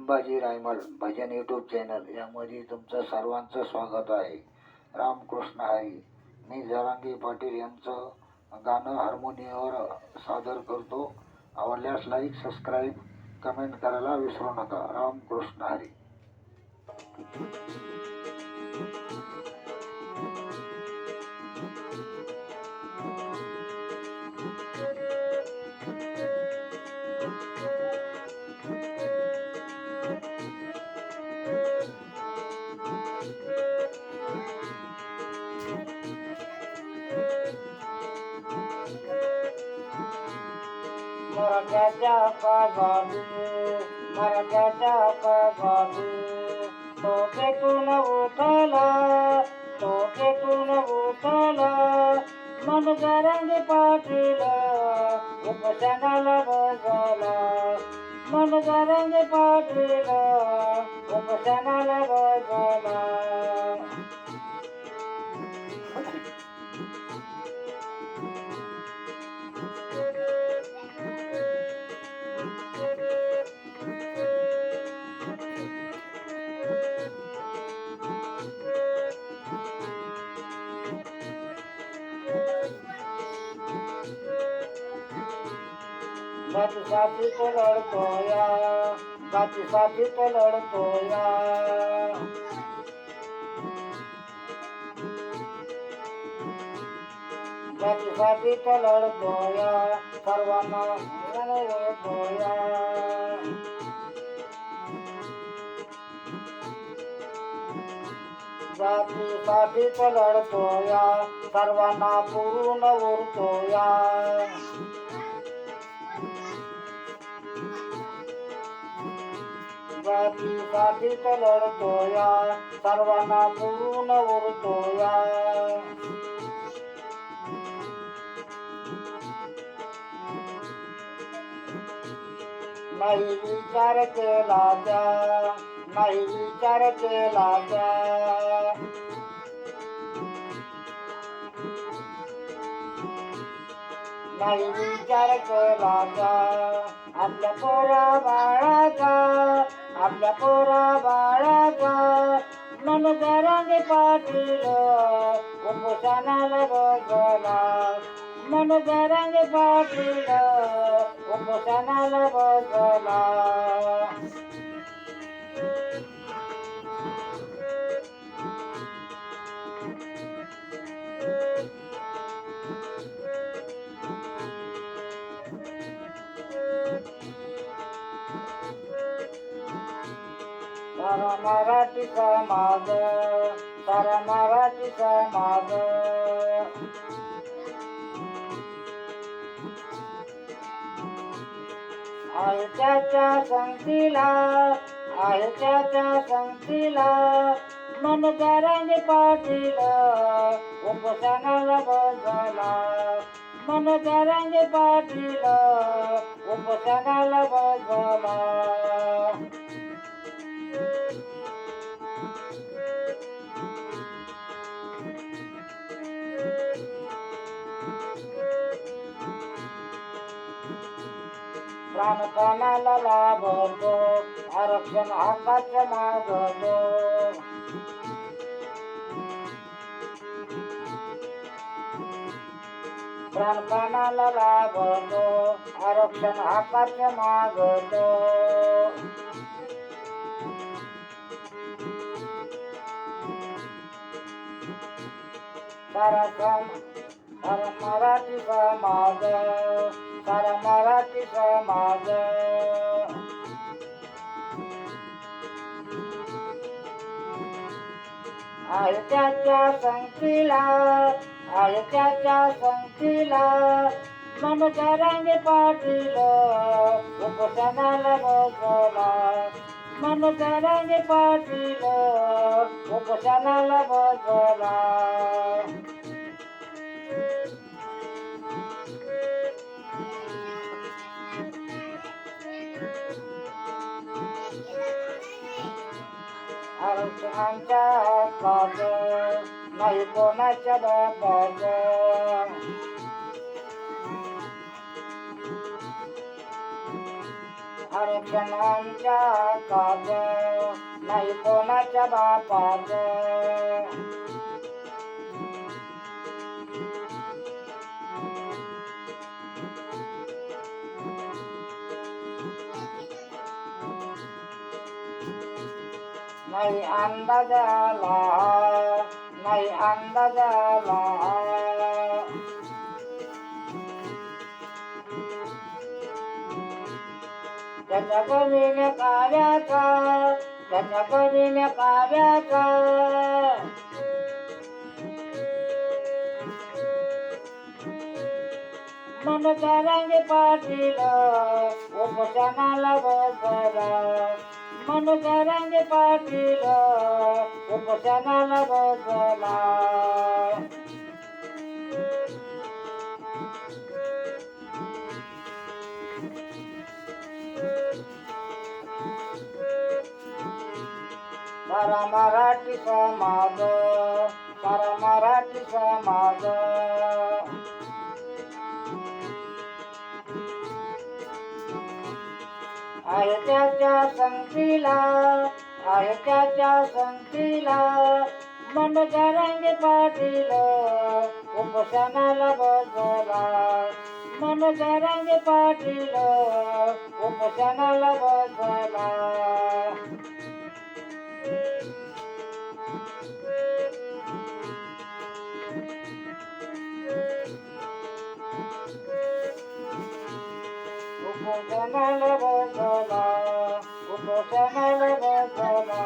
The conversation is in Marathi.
संभाजी रायमल भजन यूट्यूब चॅनल यामध्ये तुमचं सर्वांचं स्वागत आहे. रामकृष्ण हरी. मी जरांगे पाटील यांचं गाणं हार्मोनियमवर सादर करतो. आवडल्यास लाईक, सबस्क्राईब, कमेंट करायला विसरू नका. रामकृष्ण हरी. मराठ्याच्या काळजाली, मराठ्याच्या काळजाली, टोकेतून उठला, टोकेतून उठला, मन जरांगे पाटील उपोषणाला बसला, मन जरांगे पाटील उपोषणाला बसला. जातीसाठी तो लढतोया, जातीसाठी तो लढतोया, जातीसाठी तो लढतोया, सर्वांना लढतोया. जातीसाठी तो लढतोया, सर्वांना पूर्ण उरतोया. जातीसाठी तो लढतोया, सर्वांना पूर्ण उरतोया. नाही विचार केला त्या, नाही विचार केला त्या, नाही विचार केला त्या, आपल्या पोरा बाळाचा, आपल्या पोरा बाळाचा, मन जरांगे पाटील उपोषणाला बसला, मन जरांगे पाटील उपोषणाला बसला. सारा मराठी समाज, सारा मराठी समाज, आहे त्याच्या संगतीला, आहे त्याच्या संगतीला, मन जरांगे पाटील उपोषणाला बसला, मन जरांगे पाटील उपोषणाला बसला. प्राणपणाला लाभतो, आरक्षण हक्काचं मागतो, प्राणपणाला लाभतो, आरक्षण हक्काचं मागतो. सारा मराठी समाज, सारा मराठी समाज, आहे त्याच्या संगतीला, आहे त्याच्या संगतीला, मन जरांगे पाटील उपोषणाला बसला, मन जरांगे पाटील उपोषणाला बसला. आरक्षणाच्या हक्काच नाही कोणाच्या बापाच, कनेक्शन आमच्या काज नाही कोणाच्या बापाच. नाही अंदाजाला, नाही अंदाजाला. त्याच्या कमीने कार्याचा, त्याच्या कमीने कार्याचा. मन तरंगे पाटील उपोषणाला बसला. मन तरंगे पाटील उपोषणाला बसला. सारा मराठी समाज, सारा मराठी समाज. आहे त्याच्या संगतीला, आहे त्याच्या संगतीला. मन तरंगे पाटील उपोषणाला बसला. मन तरंगे पाटील उपोषणाला बसला. उपोषणाला बसला, उपोषणाला बसला.